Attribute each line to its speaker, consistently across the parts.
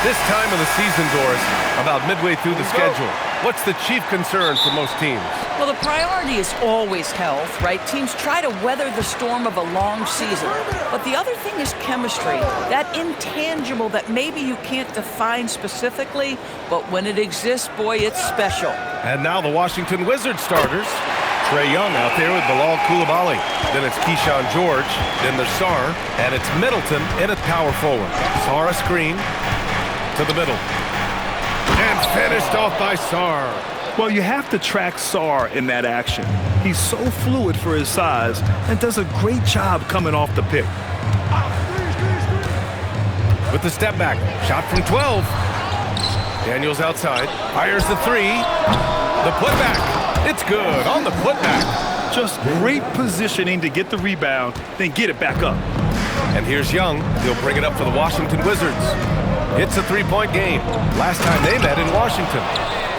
Speaker 1: This time of the season, Doris, about midway through the schedule, what's the chief concern for most teams?
Speaker 2: Well, the priority is always health, right? Teams try to weather the storm of a long season. But the other thing is chemistry, that intangible that maybe you can't define specifically, but when it exists, boy, it's special.
Speaker 1: And now the Washington Wizards starters. Trae Young out there with Bilal Coulibaly. Then it's Keyshawn George. Then there's Sarr. And it's Middleton in at power forward. Sarr a screen to the middle. And finished off by Sarr.
Speaker 3: Well, you have to track Sarr in that action. He's so fluid for his size and does a great job coming off the pick.
Speaker 1: With the step back. Shot from 12. Daniels outside. Fires the three. The putback. It's good on the putback.
Speaker 3: Just great positioning to get the rebound, then get it back up.
Speaker 1: And here's Young. He'll bring it up for the Washington Wizards. It's a three-point game. Last time they met in Washington.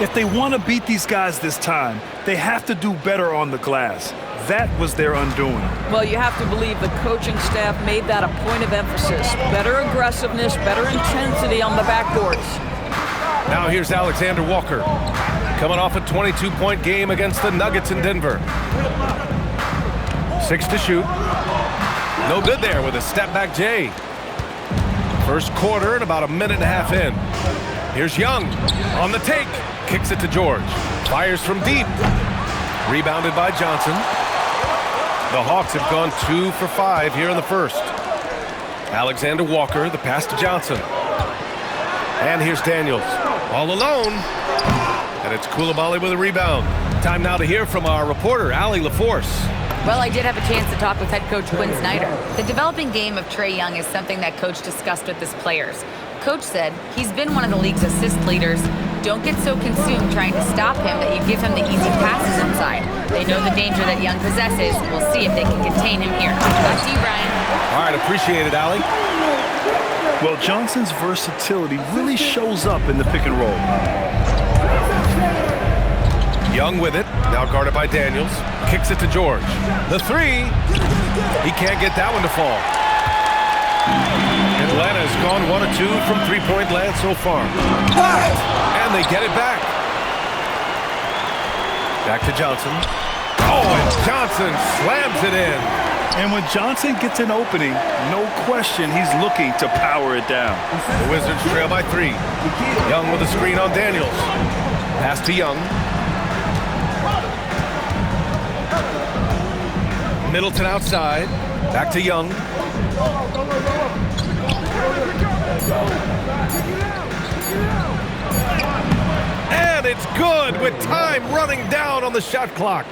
Speaker 3: If they want to beat these guys this time, they have to do better on the glass. That was their undoing.
Speaker 2: Well, you have to believe the coaching staff made that a point of emphasis. Better aggressiveness, better intensity on the backboards.
Speaker 1: Now here's Alexander Walker. Coming off a 22-point game against the Nuggets in Denver. 6 to shoot. No good there with a step-back J. First quarter and about a minute and a half in. Here's Young on the take. Kicks it to George. Fires from deep. Rebounded by Johnson. The Hawks have gone 2 for 5 here in the first. Alexander Walker, the pass to Johnson. And here's Daniels. All alone. And it's Coulibaly with a rebound. Time now to hear from our reporter, Allie LaForce.
Speaker 4: Well, I did have a chance to talk with head coach Quinn Snyder. The developing game of Trae Young is something that coach discussed with his players. Coach said he's been one of the league's assist leaders. Don't get so consumed trying to stop him that you give him the easy passes inside. They know the danger that Young possesses. We'll see if they can contain him here. Back to you, Brian.
Speaker 1: All right, appreciate it, Allie.
Speaker 3: Well, Johnson's versatility really shows up in the pick and roll.
Speaker 1: Young with it, now guarded by Daniels. Kicks it to George. The three. He can't get that one to fall. Atlanta has gone 1 of 2 from three-point land so far. And they get it back. Back to Johnson. Oh, and Johnson slams it in.
Speaker 3: And when Johnson gets an opening, no question he's looking to power it down.
Speaker 1: The Wizards trail by 3. Young with a screen on Daniels. Pass to Young. Middleton outside. Back to Young. And it's good with time running down on the shot clock.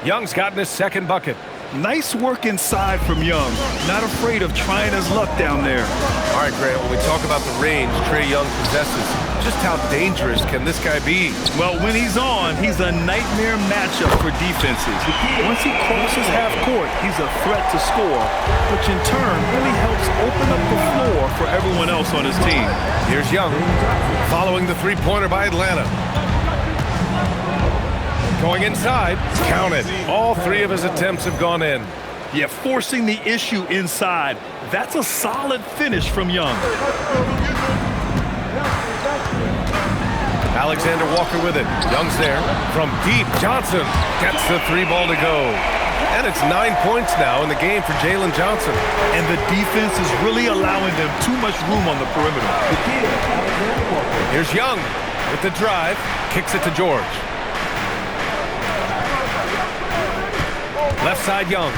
Speaker 1: Young's gotten his second bucket.
Speaker 3: Nice work inside from Young. Not afraid of trying his luck down there.
Speaker 1: All right, Grant, when we talk about the range Trae Young possesses, just how dangerous can this guy be?
Speaker 3: Well, when he's on, he's a nightmare matchup for defenses. Once he crosses half court, he's a threat to score, which in turn really helps open up the floor for everyone else on his team.
Speaker 1: Here's Young, following the three-pointer by Atlanta. Going inside, counted. All 3 of his attempts have gone in.
Speaker 3: Yeah, forcing the issue inside. That's a solid finish from Young.
Speaker 1: Alexander Walker with it. Young's there. From deep, Johnson gets the 3 ball to go. And it's 9 points now in the game for Jalen Johnson.
Speaker 3: And the defense is really allowing them too much room on the perimeter.
Speaker 1: Here's Young with the drive. Kicks it to George. Left side, Young.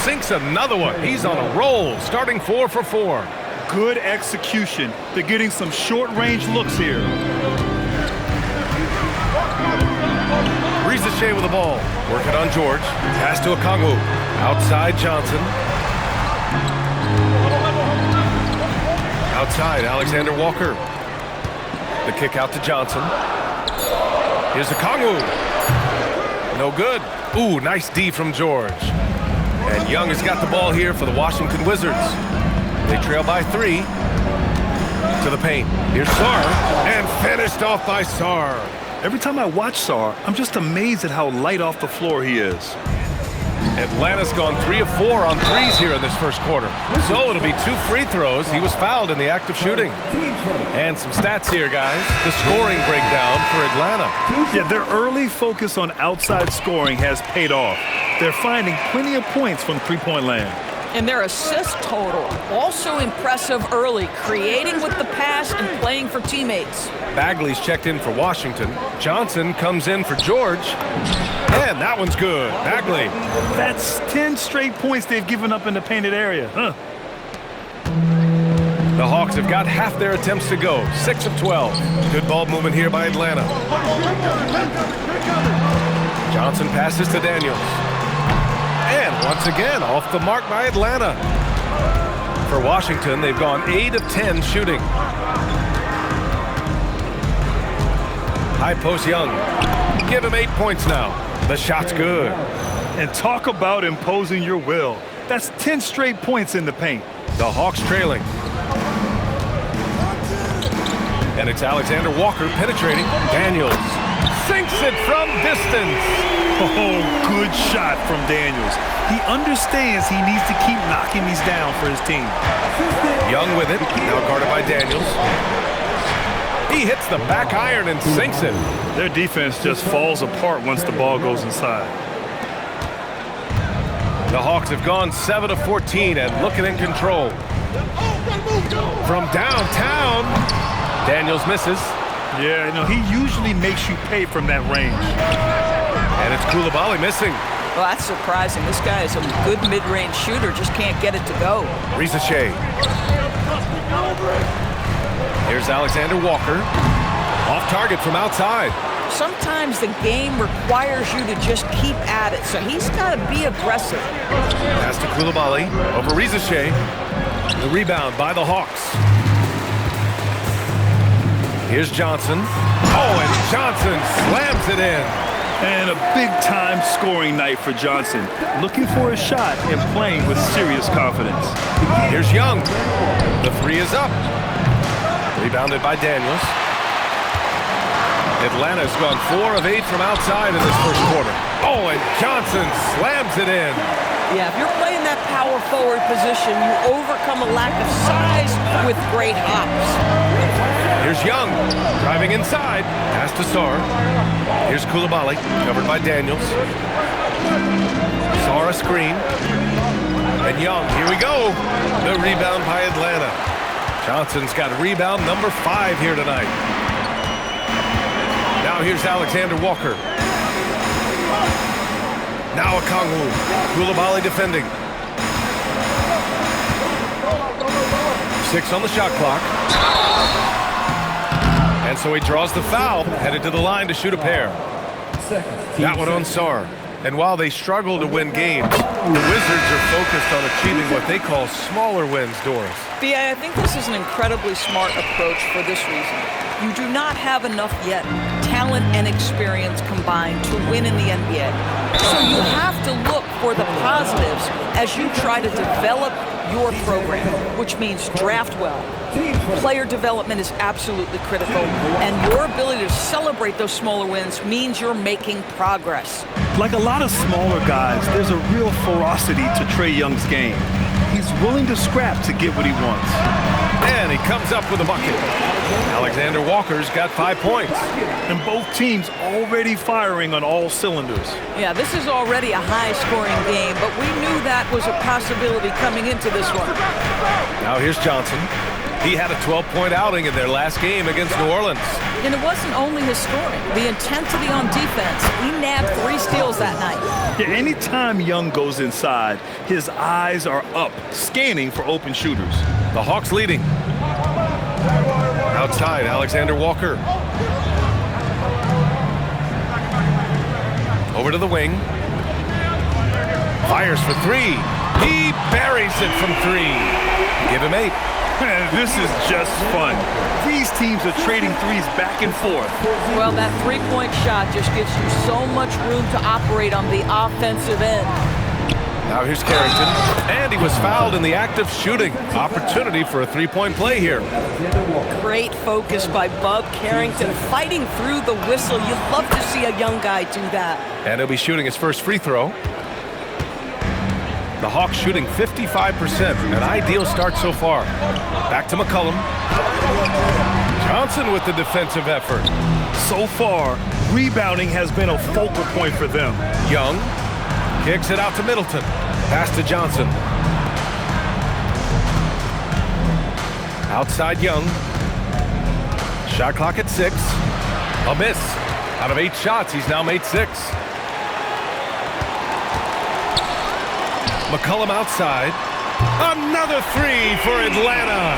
Speaker 1: Sinks another one. He's on a roll, starting 4 for 4.
Speaker 3: Good execution. They're getting some short-range looks here.
Speaker 1: Rizachet with the ball. Working on George. Pass to Okongwu. Outside, Johnson. Outside, Alexander Walker. The kick out to Johnson. Here's Okongwu. No good. Ooh, nice D from George. And Young has got the ball here for the Washington Wizards. They trail by 3 to the paint. Here's Sarr, and finished off by Sarr.
Speaker 3: Every time I watch Sarr, I'm just amazed at how light off the floor he is.
Speaker 1: Atlanta's gone 3 of 4 on threes here in this first quarter. So it'll be 2 free throws. He was fouled in the act of shooting. And some stats here, guys. The scoring breakdown for Atlanta.
Speaker 3: Yeah, their early focus on outside scoring has paid off. They're finding plenty of points from three-point land.
Speaker 2: And their assist total, also impressive early, creating with the pass and playing for teammates.
Speaker 1: Bagley's checked in for Washington. Johnson comes in for George. And that one's good. Bagley.
Speaker 3: That's 10 straight points they've given up in the painted area.
Speaker 1: The Hawks have got half their attempts to go. 6 of 12. Good ball movement here by Atlanta. Johnson passes to Daniels. And once again, off the mark by Atlanta. For Washington, they've gone 8 of 10 shooting. High post Young. Give him 8 points now. The shot's good.
Speaker 3: And talk about imposing your will. That's 10 straight points in the paint.
Speaker 1: The Hawks trailing. And it's Alexander Walker penetrating. Daniels sinks it from distance.
Speaker 3: Oh, good shot from Daniels. He understands he needs to keep knocking these down for his team.
Speaker 1: Young with it, now guarded by Daniels. He hits the back iron and sinks it.
Speaker 3: Their defense just falls apart once the ball goes inside.
Speaker 1: The Hawks have gone 7 of 14 and looking in control. From downtown, Daniels misses.
Speaker 3: Yeah, you know, he usually makes you pay from that range.
Speaker 1: And it's Coulibaly missing.
Speaker 2: Well, that's surprising. This guy is a good mid-range shooter, just can't get it to go.
Speaker 1: Risache. Here's Alexander Walker. Off target from outside.
Speaker 2: Sometimes the game requires you to just keep at it, so he's got to be aggressive.
Speaker 1: Pass to Coulibaly over Risache. The rebound by the Hawks. Here's Johnson. Oh, and Johnson slams it in.
Speaker 3: And a big-time scoring night for Johnson. Looking for a shot and playing with serious confidence.
Speaker 1: Here's Young. The three is up. Rebounded by Daniels. Atlanta's gone 4 of 8 from outside in this first quarter. Oh, and Johnson slams it in.
Speaker 2: Yeah, if you're playing that power forward position, you overcome a lack of size with great hops.
Speaker 1: Here's Young, driving inside, pass to Sarr. Here's Coulibaly, covered by Daniels. Sarr a screen. And Young, here we go. The rebound by Atlanta. Johnson's got rebound number 5 here tonight. Now here's Alexander Walker. Now Okongwu. Coulibaly defending. 6 on the shot clock. And so he draws the foul, headed to the line to shoot a pair. That one on Sarr. And while they struggle to win games, the Wizards are focused on achieving what they call smaller wins, Doris.
Speaker 2: B.A., I think this is an incredibly smart approach for this reason. You do not have enough yet talent and experience combined to win in the NBA. So you have to look for the positives as you try to develop your program, which means draft well. Player development is absolutely critical, and your ability to celebrate those smaller wins means you're making progress.
Speaker 3: Like a lot of smaller guys, there's a real ferocity to Trae Young's game. He's willing to scrap to get what he wants.
Speaker 1: And he comes up with a bucket. Alexander Walker's got 5 points.
Speaker 3: And both teams already firing on all cylinders.
Speaker 2: Yeah, this is already a high-scoring game, but we knew that was a possibility coming into this one.
Speaker 1: Now here's Johnson. He had a 12-point outing in their last game against New Orleans.
Speaker 2: And it wasn't only his scoring. The intensity on defense. He nabbed 3 steals that night.
Speaker 3: Yeah, anytime Young goes inside, his eyes are up, scanning for open shooters.
Speaker 1: The Hawks leading. Outside, Alexander Walker. Over to the wing. Fires for 3. He buries it from 3. Give him 8.
Speaker 3: This is just fun. These teams are trading threes back and forth.
Speaker 2: Well, that three-point shot just gives you so much room to operate on the offensive end.
Speaker 1: Now here's Carrington, and he was fouled in the act of shooting. Opportunity for a three-point play here.
Speaker 2: Great focus by Bub Carrington, fighting through the whistle. You'd love to see a young guy do that.
Speaker 1: And he'll be shooting his first free throw. The Hawks shooting 55%, an ideal start so far. Back to McCollum. Johnson with the defensive effort.
Speaker 3: So far, rebounding has been a focal point for them.
Speaker 1: Young kicks it out to Middleton. Pass to Johnson. Outside Young. Shot clock at 6. A miss. Out of 8 shots, he's now made 6. McCollum outside. Another 3 for Atlanta.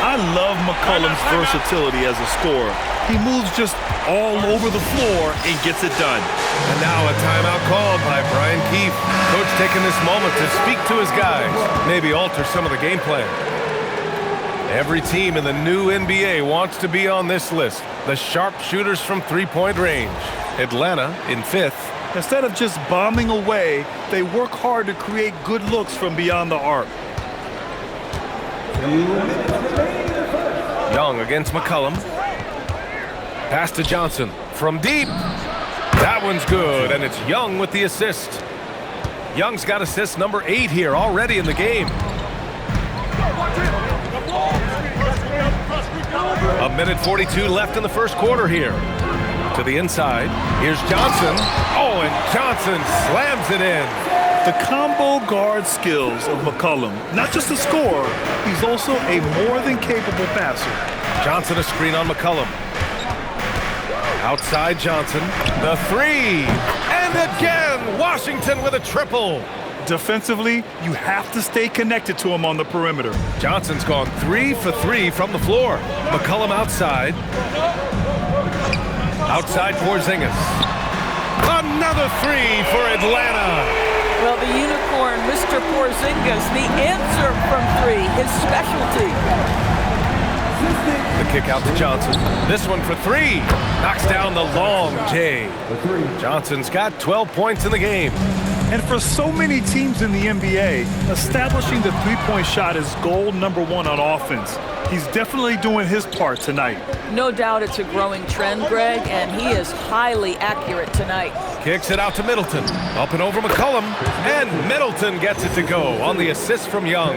Speaker 3: I love McCollum's versatility as a scorer. He moves just all over the floor and gets it done.
Speaker 1: And now a timeout called by Brian Keefe. Coach taking this moment to speak to his guys. Maybe alter some of the game plan. Every team in the new NBA wants to be on this list. The sharpshooters from three-point range. Atlanta in 5th.
Speaker 3: Instead of just bombing away, they work hard to create good looks from beyond the arc.
Speaker 1: Young against McCollum. Pass to Johnson from deep. That one's good, and it's Young with the assist. Young's got assist number 8 here already in the game. A minute 42 left in the first quarter here. To the inside. Here's Johnson. Oh, and Johnson slams it in.
Speaker 3: The combo guard skills of McCollum. Not just a scorer, he's also a more than capable passer.
Speaker 1: Johnson a screen on McCollum. Outside Johnson. The 3. And again, Washington with a triple.
Speaker 3: Defensively, you have to stay connected to him on the perimeter.
Speaker 1: Johnson's gone 3 for 3 from the floor. McCollum outside. Outside Porzingis. Another 3 for Atlanta.
Speaker 2: Well, the unicorn, Mr. Porzingis, the answer from 3, his specialty.
Speaker 1: The kick out to Johnson. This one for 3. Knocks down the long J. Johnson's got 12 points in the game.
Speaker 3: And for so many teams in the NBA, establishing the three-point shot is goal number 1 on offense. He's definitely doing his part tonight.
Speaker 2: No doubt it's a growing trend, Greg, and he is highly accurate tonight.
Speaker 1: Kicks it out to Middleton. Up and over McCollum. And Middleton gets it to go on the assist from Young.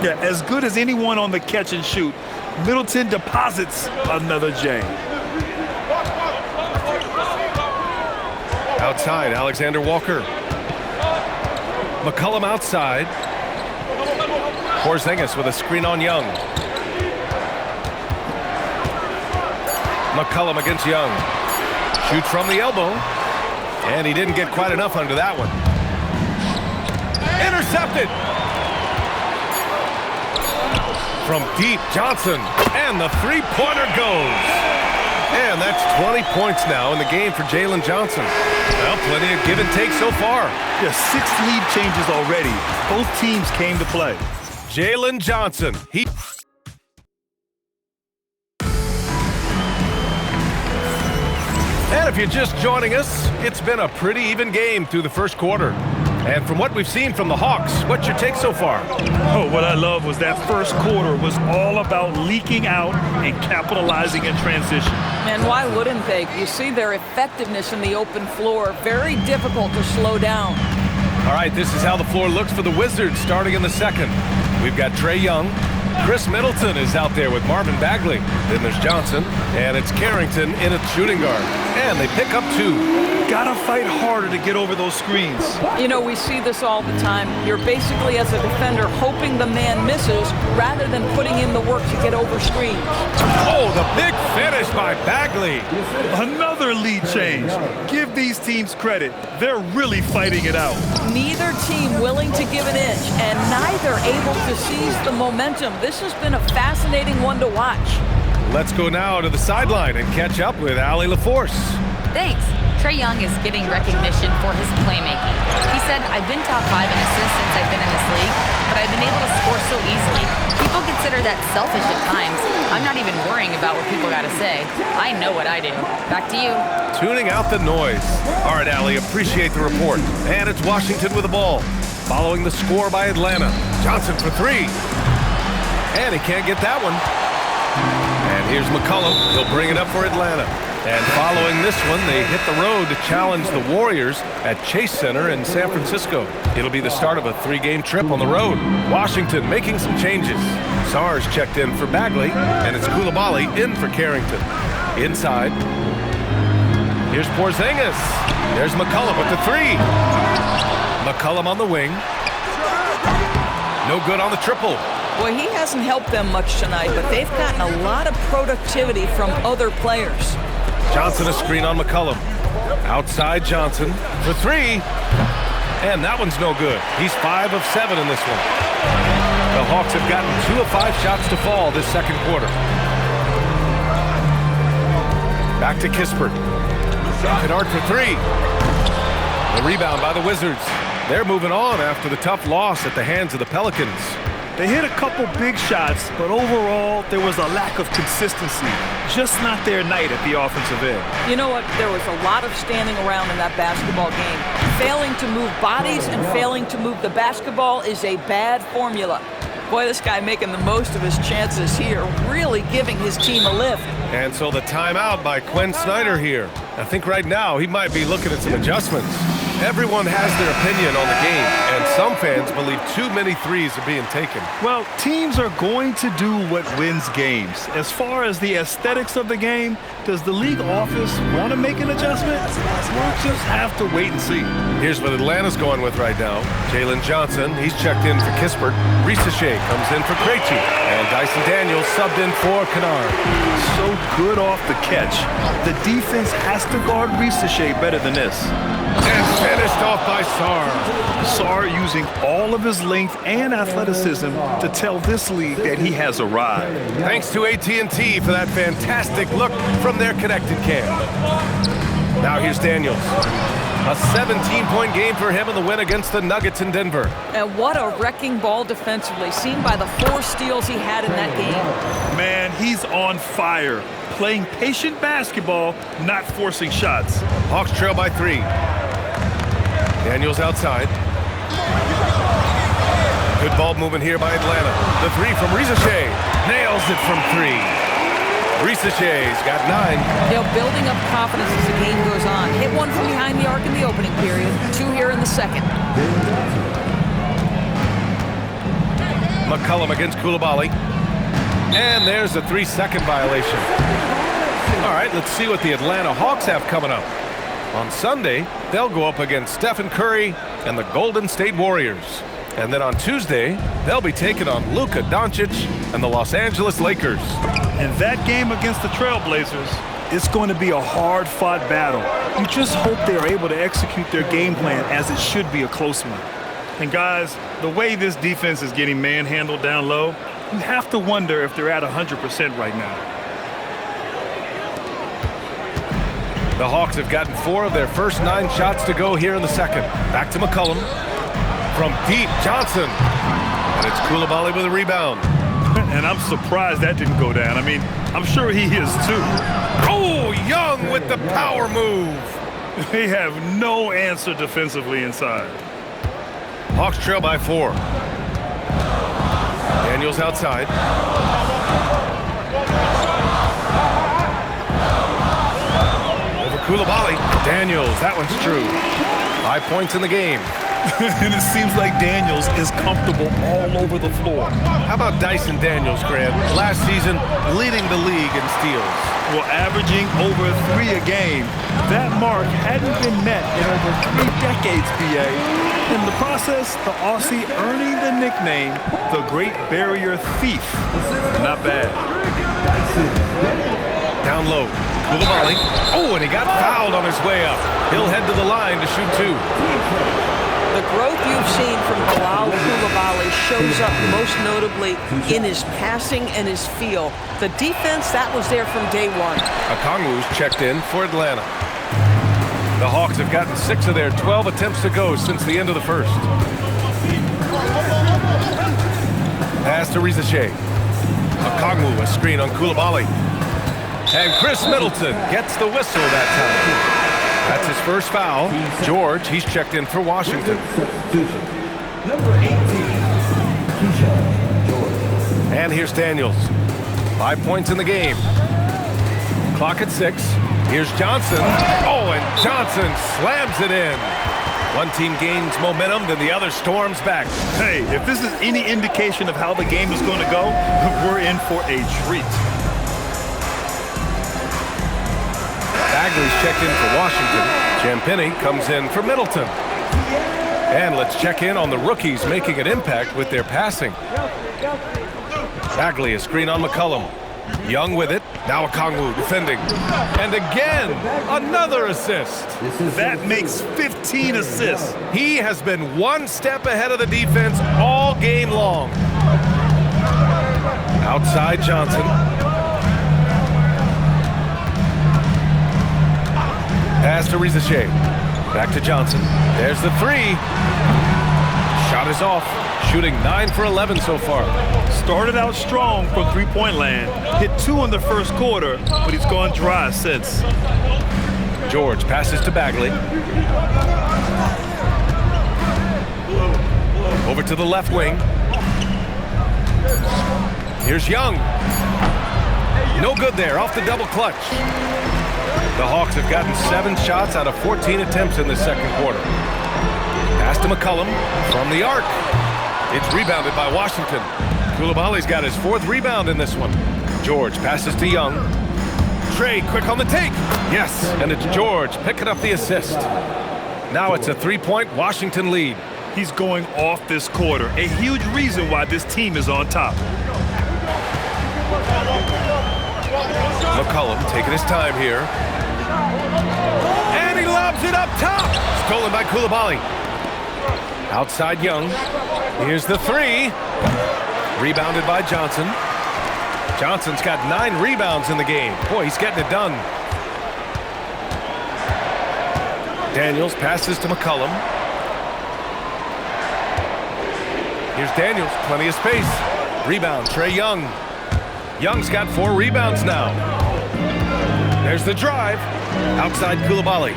Speaker 3: Yeah, as good as anyone on the catch and shoot, Middleton deposits another J.
Speaker 1: Outside, Alexander Walker. McCollum outside. Porzingis with a screen on Young. McCollum against Young. Shoots from the elbow. And he didn't get quite enough under that one. Intercepted. From deep, Johnson. And the three-pointer goes. And that's 20 points now in the game for Jalen Johnson. Well, plenty of give and take so far.
Speaker 3: Yeah, 6 lead changes already. Both teams came to play.
Speaker 1: Jalen Johnson. And if you're just joining us, it's been a pretty even game through the first quarter. And from what we've seen from the Hawks, what's your take so far?
Speaker 3: Oh, what I love was that first quarter was all about leaking out and capitalizing in transition.
Speaker 2: And why wouldn't they? You see their effectiveness in the open floor. Very difficult to slow down.
Speaker 1: All right, this is how the floor looks for the Wizards starting in the second. We've got Trae Young. Chris Middleton is out there with Marvin Bagley. Then there's Johnson, and it's Carrington in at shooting guard. And they pick up 2.
Speaker 3: Gotta fight harder to get over those screens.
Speaker 2: You know, we see this all the time. You're basically, as a defender, hoping the man misses rather than putting in the work to get over screens.
Speaker 1: Oh, the big finish by Bagley.
Speaker 3: Another lead change. Give these teams credit. They're really fighting it out.
Speaker 2: Neither team willing to give an inch, and neither able to seize the momentum. This has been a fascinating one to watch.
Speaker 1: Let's go now to the sideline and catch up with Allie LaForce.
Speaker 4: Thanks. Trae Young is getting recognition for his playmaking. He said, I've been top 5 in assists since I've been in this league, but I've been able to score so easily. People consider that selfish at times. I'm not even worrying about what people got to say. I know what I do. Back to you.
Speaker 1: Tuning out the noise. All right, Allie, appreciate the report. And it's Washington with the ball. Following the score by Atlanta. Johnson for 3. And he can't get that one. And here's McCollum. He'll bring it up for Atlanta. And following this one, they hit the road to challenge the Warriors at Chase Center in San Francisco. It'll be the start of a 3-game trip on the road. Washington making some changes. Sars checked in for Bagley, and it's Coulibaly in for Carrington. Inside. Here's Porzingis. There's McCollum with the 3. McCollum on the wing. No good on the triple.
Speaker 2: Boy, he hasn't helped them much tonight, but they've gotten a lot of productivity from other players.
Speaker 1: Johnson a screen on McCollum. Outside Johnson for 3. And that one's no good. He's 5 of 7 in this one. The Hawks have gotten 2 of 5 shots to fall this second quarter. Back to Kispert. Kennard for 3. The rebound by the Wizards. They're moving on after the tough loss at the hands of the Pelicans.
Speaker 3: They hit a couple big shots, but overall, there was a lack of consistency. Just not their night at the offensive end.
Speaker 2: You know what? There was a lot of standing around in that basketball game. Failing to move bodies and failing to move the basketball is a bad formula. Boy, this guy making the most of his chances here, really giving his team a lift.
Speaker 1: And so the timeout by Quinn Snyder here. I think right now he might be looking at some adjustments. Everyone has their opinion on the game, and some fans believe too many threes are being taken.
Speaker 3: Well, teams are going to do what wins games. As far as the aesthetics of the game, does the league office want to make an adjustment? We'll just have to wait and see.
Speaker 1: Here's what Atlanta's going with right now. Jalen Johnson, he's checked in for Kispert. Risacher comes in for Krejci. And Dyson Daniels subbed in for Kennard.
Speaker 3: So good off the catch. The defense has to guard Risacher better than this.
Speaker 1: And finished off by Sar.
Speaker 3: Sar using all of his length and athleticism to tell this league that he has arrived.
Speaker 1: Thanks to AT&T for that fantastic look from their connected cam. Now here's Daniels. A 17-point game for him in the win against the Nuggets in Denver.
Speaker 2: And what a wrecking ball defensively, seen by the 4 steals he had in that game.
Speaker 3: Man, he's on fire. Playing patient basketball, not forcing shots.
Speaker 1: Hawks trail by 3. Daniels outside. Good ball movement here by Atlanta. The 3 from Risacher. Nails it from 3. Risacher's got 9.
Speaker 2: They're building up confidence as the game goes on. Hit one from behind the arc in the opening period. 2 here in the second.
Speaker 1: McCollum against Coulibaly. And there's a 3-second violation. All right, let's see what the Atlanta Hawks have coming up. On Sunday, they'll go up against Stephen Curry and the Golden State Warriors. And then on Tuesday, they'll be taking on Luka Doncic and the Los Angeles Lakers.
Speaker 3: And that game against the Trailblazers, it's going to be a hard-fought battle. You just hope they're able to execute their game plan as it should be a close one. And guys, the way this defense is getting manhandled down low, you have to wonder if they're at 100% right now.
Speaker 1: The Hawks have gotten 4 of their first 9 shots to go here in the second. Back to McCollum. From deep, Johnson. And it's Coulibaly with a rebound.
Speaker 3: And I'm surprised that didn't go down. I mean, I'm sure he is too.
Speaker 1: Oh, Young with the power move.
Speaker 3: They have no answer defensively inside.
Speaker 1: Hawks trail by 4. Daniels outside. Over Coulibaly. Daniels, that one's true. 5 points in the game.
Speaker 3: And it seems like Daniels is comfortable all over the floor.
Speaker 1: How about Dyson Daniels, Grant? Last season, leading the league in steals.
Speaker 3: Well, averaging over 3 a game. That mark hadn't been met in over 3 decades, PA. In the process, the Aussie earning the nickname, the Great Barrier Thief. Not bad.
Speaker 1: Down low. Coulibaly. Oh, and he got fouled on his way up. He'll head to the line to shoot 2.
Speaker 2: The growth you've seen from Bilal Coulibaly shows up most notably in his passing and his feel. The defense, that was there from day 1.
Speaker 1: Okongwu's checked in for Atlanta. The Hawks have gotten 6 of their 12 attempts to go since the end of the first. Pass to Risacher. Okongwu, a screen on Coulibaly. And Chris Middleton gets the whistle that time. That's his first foul. George, he's checked in for Washington.
Speaker 5: Number 18,
Speaker 1: And here's Daniels. 5 points in the game. Clock at 6. Here's Johnson. Oh, and Johnson slams it in. One team gains momentum, then the other storms back.
Speaker 3: Hey, if this is any indication of how the game is going to go, we're in for a treat.
Speaker 1: Bagley's checked in for Washington. Champagnie comes in for Middleton. And let's check in on the rookies making an impact with their passing. Bagley, a screen on McCollum. Young with it. Now Okongwu defending. And again, another assist.
Speaker 3: That makes 15 assists.
Speaker 1: He has been one step ahead of the defense all game long. Outside Johnson. Pass to Rizachet. Back to Johnson. There's the three. Shot is off. Shooting 9 for 11 so far.
Speaker 3: Started out strong from three-point land. Hit 2 in the first quarter, but he's gone dry since.
Speaker 1: George passes to Bagley. Over to the left wing. Here's Young. No good there, off the double clutch. The Hawks have gotten 7 shots out of 14 attempts in the second quarter. Pass to McCollum from the arc. It's rebounded by Washington. Koulibaly's got his 4th rebound in this one. George passes to Young. Trae quick on the take. Yes, and it's George picking up the assist. Now it's a 3-point Washington lead.
Speaker 3: He's going off this quarter. A huge reason why this team is on top.
Speaker 1: McCollum taking his time here. And he lobs it up top. Stolen by Koulibaly. Outside Young. Here's the 3. Rebounded by Johnson. Johnson's got 9 rebounds in the game. Boy, he's getting it done. Daniels passes to McCollum. Here's Daniels, plenty of space. Rebound, Trae Young. Young's got 4 rebounds now. There's the drive. Outside Koulibaly.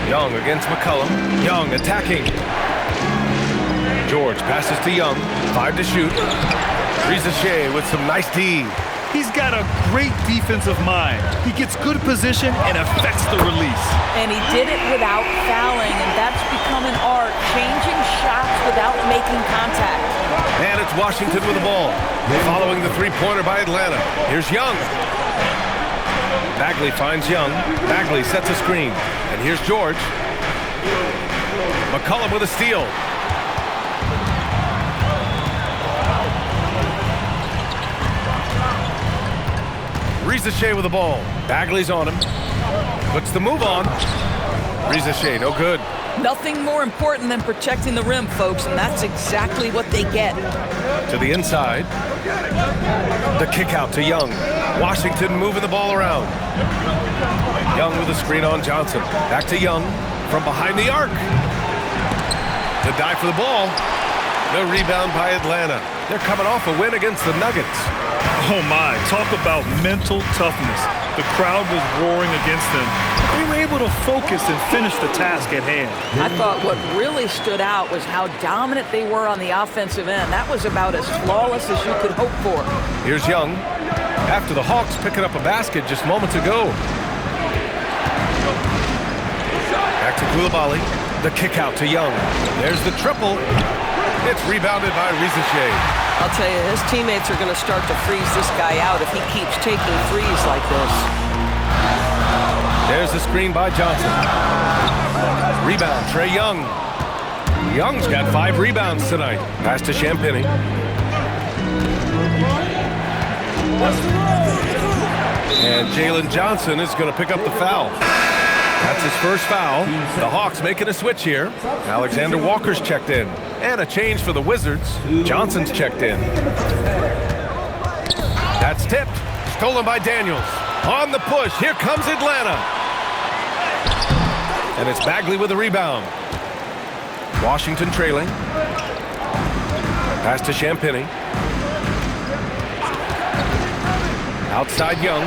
Speaker 1: Young against McCollum. Young attacking. George passes to Young. 5 to shoot. Rizachet with some nice D.
Speaker 3: He's got a great defensive mind. He gets good position and affects the release.
Speaker 2: And he did it without fouling, and that's become an art, changing shots without making contact.
Speaker 1: And it's Washington with the ball. Following the 3-pointer by Atlanta. Here's Young. Bagley finds Young. Bagley sets a screen. And here's George. McCollum with a steal. Rizachet with the ball. Bagley's on him. Puts the move on. Rizachet, no good.
Speaker 2: Nothing more important than protecting the rim, folks, and that's exactly what they get.
Speaker 1: To the inside. The kick out to Young. Washington moving the ball around. Young with a screen on Johnson. Back to Young from behind the arc. The dive for the ball. No rebound by Atlanta. They're coming off a win against the Nuggets.
Speaker 3: Oh my, talk about mental toughness. The crowd was roaring against them. They were able to focus and finish the task at hand.
Speaker 2: I thought what really stood out was how dominant they were on the offensive end. That was about as flawless as you could hope for.
Speaker 1: Here's Young. After the Hawks picking up a basket just moments ago. Back to Koulibaly. The kick out to Young. There's the triple. It's rebounded by Rizachet.
Speaker 2: I'll tell you, his teammates are going to start to freeze this guy out if he keeps taking threes like this.
Speaker 1: There's the screen by Johnson. Rebound, Trae Young. Young's got 5 rebounds tonight. Pass to Champagnie. And Jalen Johnson is going to pick up the foul. That's his first foul. The Hawks making a switch here. Alexander Walker's checked in. And a change for the Wizards. Johnson's checked in. That's tipped. Stolen by Daniels. On the push. Here comes Atlanta. And it's Bagley with the rebound. Washington trailing. Pass to Champagnie. Outside Young.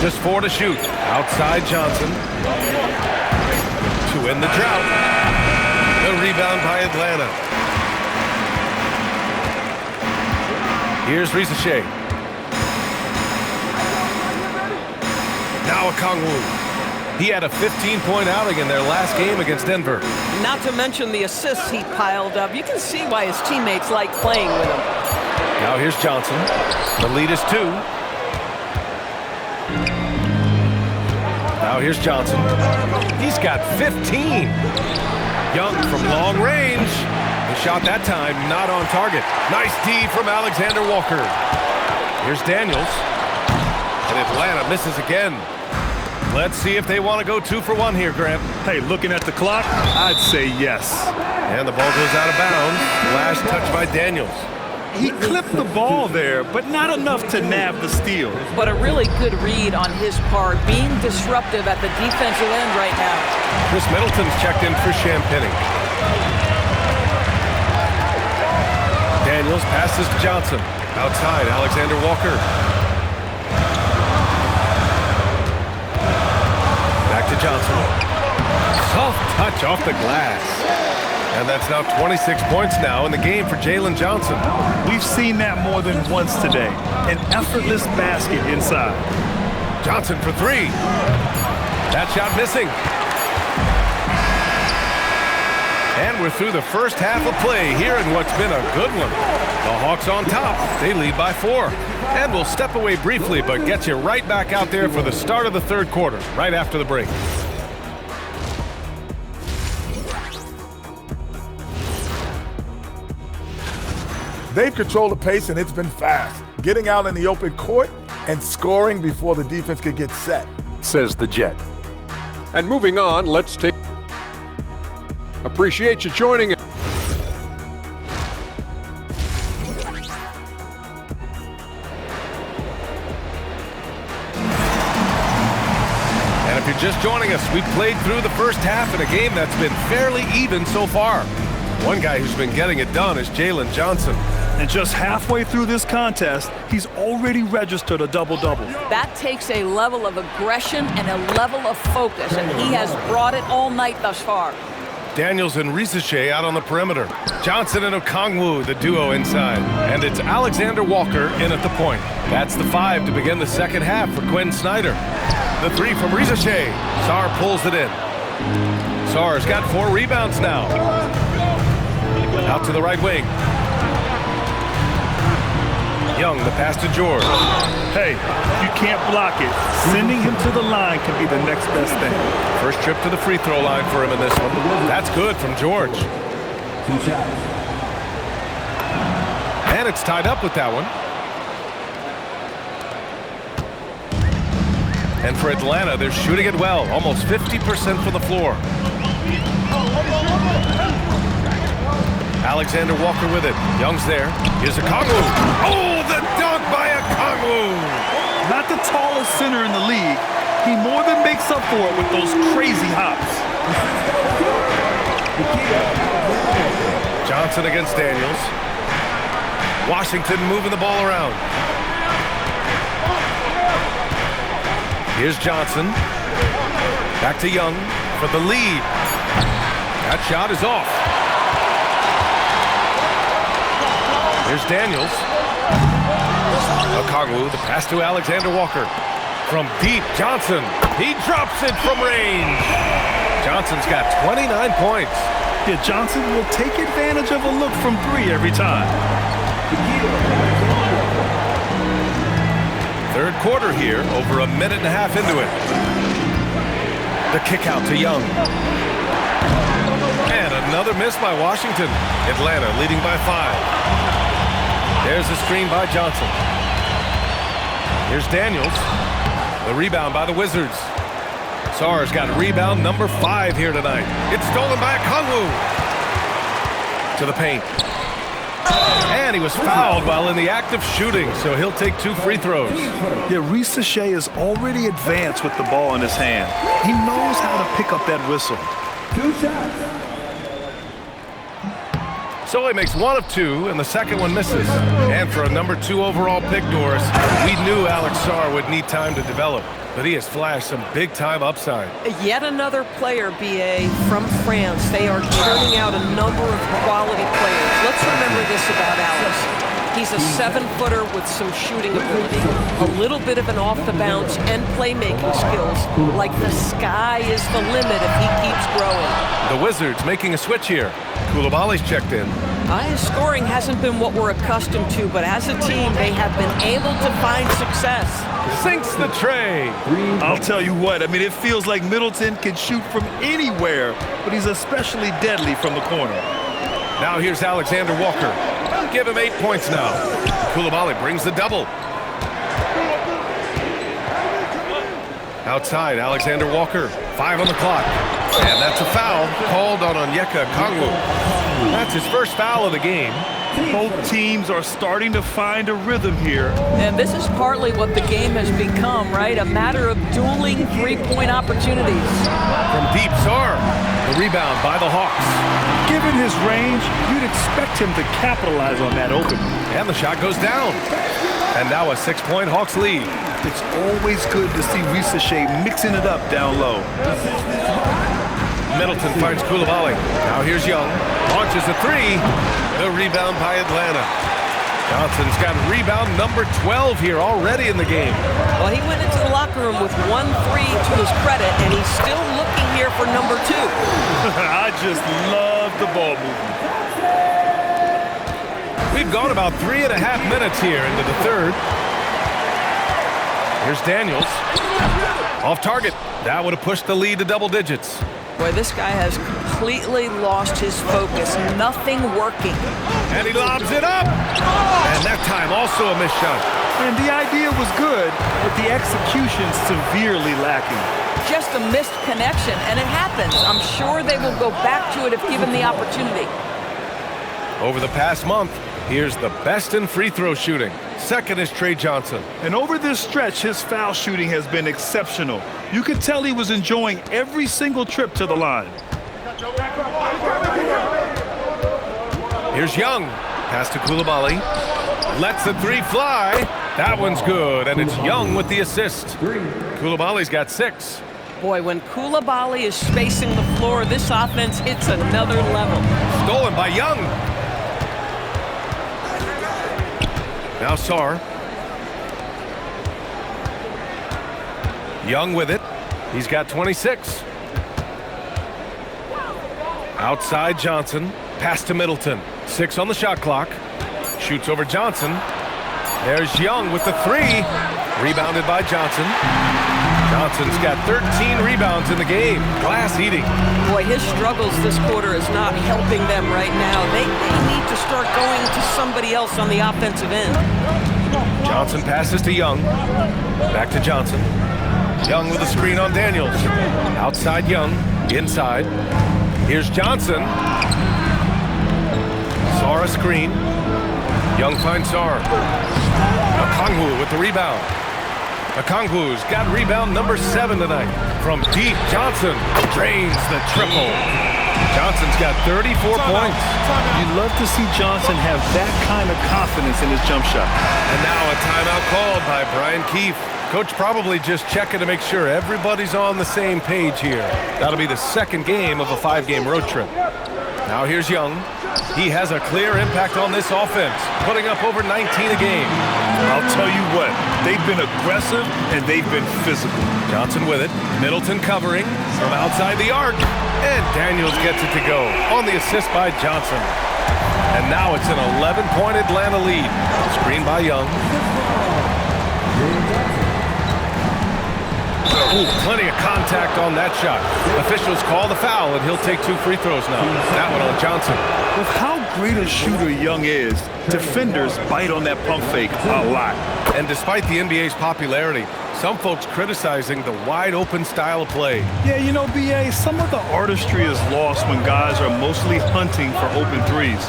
Speaker 1: Just 4 to shoot. Outside Johnson. To end the drought. The rebound by Atlanta. Here's Risache. Now Okongwu. He had a 15-point outing in their last game against Denver.
Speaker 2: Not to mention the assists he piled up. You can see why his teammates like playing with him.
Speaker 1: Now here's Johnson. The lead is 2. Now here's Johnson. He's got 15. Young from long range. The shot that time not on target. Nice D from Alexander Walker. Here's Daniels. And Atlanta misses again. Let's see if they want to go 2 for 1 here, Grant.
Speaker 3: Hey, looking at the clock, I'd say yes.
Speaker 1: And the ball goes out of bounds. Last touch by Daniels.
Speaker 3: He clipped the ball there, but not enough to nab the steal.
Speaker 2: But a really good read on his part, being disruptive at the defensive end right now.
Speaker 1: Chris Middleton's checked in for Champagny. Daniels passes to Johnson. Outside, Alexander Walker. Back to Johnson. Soft touch off the glass. And that's now 26 points now in the game for Jalen Johnson.
Speaker 3: We've seen that more than once today. An effortless basket inside.
Speaker 1: Johnson for 3. That shot missing. And we're through the first half of play here in what's been a good one. The Hawks on top. They lead by 4. And we'll step away briefly, but get you right back out there for the start of the third quarter, right after the break.
Speaker 6: They've controlled the pace, and it's been fast. Getting out in the open court and scoring before the defense could get set.
Speaker 7: Says the Jet. And moving on, let's take... Appreciate you joining us.
Speaker 1: And if you're just joining us, we've played through the first half in a game that's been fairly even so far. One guy who's been getting it done is Jalen Johnson.
Speaker 3: And just halfway through this contest, he's already registered a double-double.
Speaker 2: That takes a level of aggression and a level of focus, and he has brought it all night thus far.
Speaker 1: Daniels and Risache out on the perimeter. Johnson and Okongwu, the duo inside. And it's Alexander Walker in at the point. That's the 5 to begin the second half for Quinn Snyder. The 3 from Risache. Sarr pulls it in. Sarr's got 4 rebounds now. Out to the right wing. Young, the pass to George.
Speaker 3: Hey, you can't block it. Sending him to the line can be the next best thing.
Speaker 1: First trip to the free throw line for him in this one. That's good from George.
Speaker 5: 2 shots.
Speaker 1: And it's tied up with that one. And for Atlanta, they're shooting it well. Almost 50% from the floor. Alexander Walker with it. Young's there. Here's Okongwu. Oh, the dunk by Okongwu.
Speaker 3: Not the tallest center in the league. He more than makes up for it with those crazy hops.
Speaker 1: Johnson against Daniels. Washington moving the ball around. Here's Johnson. Back to Young for the lead. That shot is off. Here's Daniels. Okongwu, the pass to Alexander Walker. From deep, Johnson. He drops it from range. Johnson's got 29 points.
Speaker 3: Yeah, Johnson will take advantage of a look from 3 every time.
Speaker 1: Third quarter here, over a minute and a half into it. The kick out to Young. And another miss by Washington. Atlanta leading by 5. There's a screen by Johnson. Here's Daniels. The rebound by the Wizards. Sarr's got rebound number 5 here tonight. It's stolen by Okongwu. To the paint. And he was fouled while in the act of shooting, so he'll take 2 free throws.
Speaker 3: Yeah, Risache is already advanced with the ball in his hand. He knows how to pick up that whistle.
Speaker 5: 2 shots.
Speaker 1: So he makes 1 of 2, and the second one misses. And for a number 2 overall pick, Doris, we knew Alex Sarr would need time to develop, but he has flashed some big-time upside.
Speaker 2: Yet another player, B.A., from France. They are turning out a number of quality players. Let's remember this about Alex.
Speaker 8: He's a 7-footer with some shooting ability, a little bit of an off-the-bounce and playmaking skills. Like the sky is the limit if he keeps growing.
Speaker 1: The Wizards making a switch here. Koulibaly's checked in.
Speaker 8: His scoring hasn't been what we're accustomed to, but as a team, they have been able to find success.
Speaker 1: Sinks the tray.
Speaker 3: I'll tell you what, I mean, it feels like Middleton can shoot from anywhere, but he's especially deadly from the corner.
Speaker 1: Now here's Alexander Walker. Give him 8 points now. Koulibaly brings the double. Outside, Alexander Walker. 5 on the clock. And that's a foul called on Onyeka Okongwu. That's his first foul of the game.
Speaker 3: Both teams are starting to find a rhythm here.
Speaker 8: And this is partly what the game has become, right? A matter of dueling three-point opportunities.
Speaker 1: From deep, Sarr. The rebound by the Hawks.
Speaker 3: Given his range, you'd expect him to capitalize on that opening.
Speaker 1: And the shot goes down. And now a 6-point Hawks lead.
Speaker 3: It's always good to see Shea mixing it up down low.
Speaker 1: Middleton finds Koulibaly. Now here's Young. Launches a 3. The rebound by Atlanta. Johnson's got rebound number 12 here already in the game.
Speaker 8: Well, he went into the locker room with 1-3 to his credit, and he's still looking here for number 2.
Speaker 3: I just love the ball movement.
Speaker 1: We've gone about 3.5 minutes here into the third. Here's Daniels. Off target. That would have pushed the lead to double digits.
Speaker 8: Boy, this guy has completely lost his focus. Nothing working.
Speaker 1: And he lobs it up. And that time also a missed shot.
Speaker 3: And the idea was good, but the execution severely lacking.
Speaker 8: Just a missed connection, and it happens. I'm sure they will go back to it if given the opportunity.
Speaker 1: Over the past month, here's the best in free throw shooting. Second is Trae Johnson.
Speaker 3: And over this stretch, his foul shooting has been exceptional. You could tell he was enjoying every single trip to the line.
Speaker 1: Here's Young. Pass to Koulibaly. Lets the 3 fly. That one's good, and it's Young with the assist. Koulibaly's got 6.
Speaker 8: Boy, when Koulibaly is spacing the floor, this offense hits another level.
Speaker 1: Stolen by Young. Now Sarr. Young with it. He's got 26. Outside Johnson. Pass to Middleton. 6 on the shot clock. Shoots over Johnson. There's Young with the 3. Rebounded by Johnson. Johnson's got 13 rebounds in the game. Glass eating.
Speaker 8: Boy, his struggles this quarter is not helping them right now. They need to start going to somebody else on the offensive end.
Speaker 1: Johnson passes to Young. Back to Johnson. Young with a screen on Daniels. Outside Young. Inside. Here's Johnson. Sarr a screen. Young finds Sarr. Okongwu with the rebound. Okongwu's got rebound number 7 tonight. From deep, Johnson drains the triple. Johnson's got 34 points.
Speaker 3: You'd love to see Johnson have that kind of confidence in his jump shot.
Speaker 1: And now a timeout called by Brian Keefe. Coach probably just checking to make sure everybody's on the same page here. That'll be the second game of a 5-game road trip. Now here's Young. He has a clear impact on this offense, putting up over 19 a game.
Speaker 3: I'll tell you what, they've been aggressive and they've been physical.
Speaker 1: Johnson with it. Middleton covering from outside the arc. And Daniels gets it to go on the assist by Johnson. And now it's an 11-point Atlanta lead. Screen by Young. Ooh, plenty of contact on that shot. Officials call the foul, and he'll take 2 free throws now. That one on Johnson.
Speaker 3: With how great a shooter Young is, defenders bite on that pump fake a lot.
Speaker 1: And despite the NBA's popularity, some folks criticizing the wide-open style of play.
Speaker 3: Yeah, you know, B.A., some of the artistry is lost when guys are mostly hunting for open threes.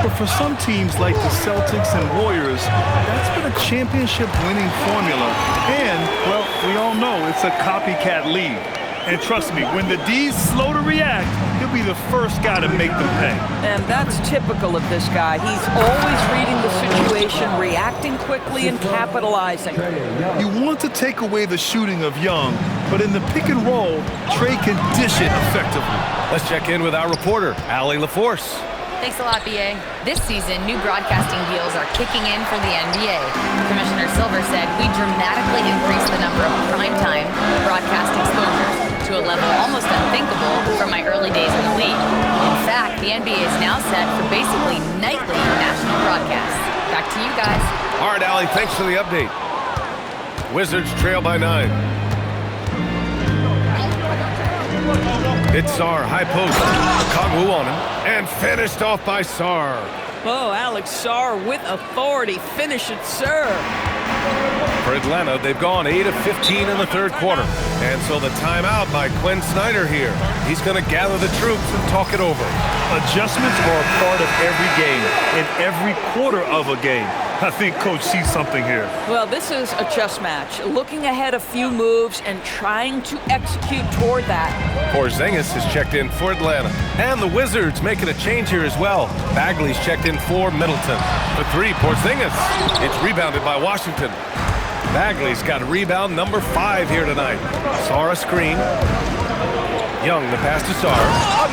Speaker 3: But for some teams like the Celtics and Warriors, that's been a championship-winning formula. And, well, we all know it's a copycat league. And trust me, when the D's slow to react, he'll be the first guy to make them pay.
Speaker 8: And that's typical of this guy. He's always reading the situation, reacting quickly, and capitalizing.
Speaker 3: You want to take away the shooting of Young, but in the pick and roll, Trae can dish it effectively.
Speaker 1: Let's check in with our reporter, Allie LaForce.
Speaker 4: Thanks a lot, BA. This season, new broadcasting deals are kicking in for the NBA. Commissioner Silver said we dramatically increased the number of primetime broadcast exposures to a level almost unthinkable from my early days in the league. In fact, the NBA is now set for basically nightly national broadcasts. Back to you guys.
Speaker 1: All right, Allie, thanks for the update. Wizards trail by 9. It's Sarr, high post. Kongwu on him, and finished off by Sarr.
Speaker 8: Oh, Alex Sarr with authority. Finish it, sir.
Speaker 1: For Atlanta, they've gone 8 of 15 in the third quarter. And so the timeout by Quinn Snyder here. He's going to gather the troops and talk it over.
Speaker 3: Adjustments are a part of every game, in every quarter of a game. I think Coach sees something here.
Speaker 2: Well, this is a chess match. Looking ahead a few moves and trying to execute toward that.
Speaker 1: Porzingis has checked in for Atlanta. And the Wizards making a change here as well. Bagley's checked in for Middleton. For 3, Porzingis. It's rebounded by Washington. Bagley's got rebound number 5 here tonight. Sarr a screen. Young the pass to Sarr.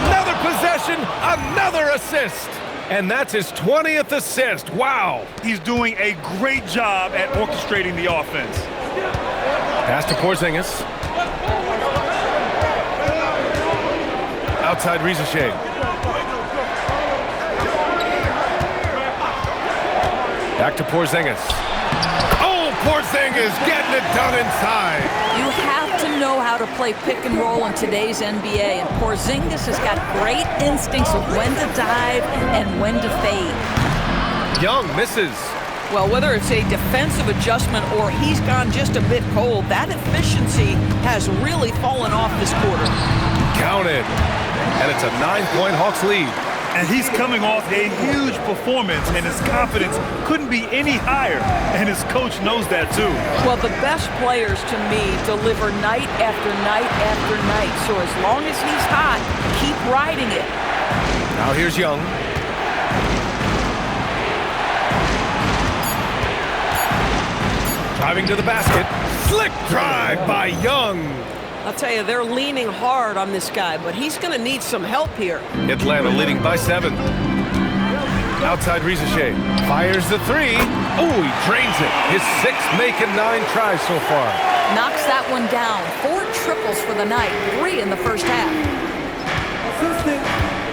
Speaker 1: Another possession, another assist. And that's his 20th assist. Wow.
Speaker 3: He's doing a great job at orchestrating the offense.
Speaker 1: Pass to Porzingis. Outside Rizachet. Back to Porzingis. Oh, Porzingis getting it done inside.
Speaker 2: You have to know how to play pick and roll in today's NBA, and Porzingis has got great instincts of when to dive and when to fade.
Speaker 1: Young misses.
Speaker 2: Well, whether it's a defensive adjustment or he's gone just a bit cold, that efficiency has really fallen off this quarter.
Speaker 1: Counted. And it's a 9-point Hawks lead.
Speaker 3: And he's coming off a huge performance, and his confidence couldn't be any higher. And his coach knows that, too.
Speaker 2: Well, the best players, to me, deliver night after night after night. So as long as he's hot, keep riding it.
Speaker 1: Now here's Young. Driving to the basket. Slick drive by Young.
Speaker 8: I'll tell you, they're leaning hard on this guy, but he's going to need some help here.
Speaker 1: Atlanta leading by 7. Outside Rizachet. Fires the 3. Oh, he drains it. His 6th making 9 tries so far.
Speaker 2: Knocks that one down. 4 triples for the night. 3 in the first half.
Speaker 5: Assistant,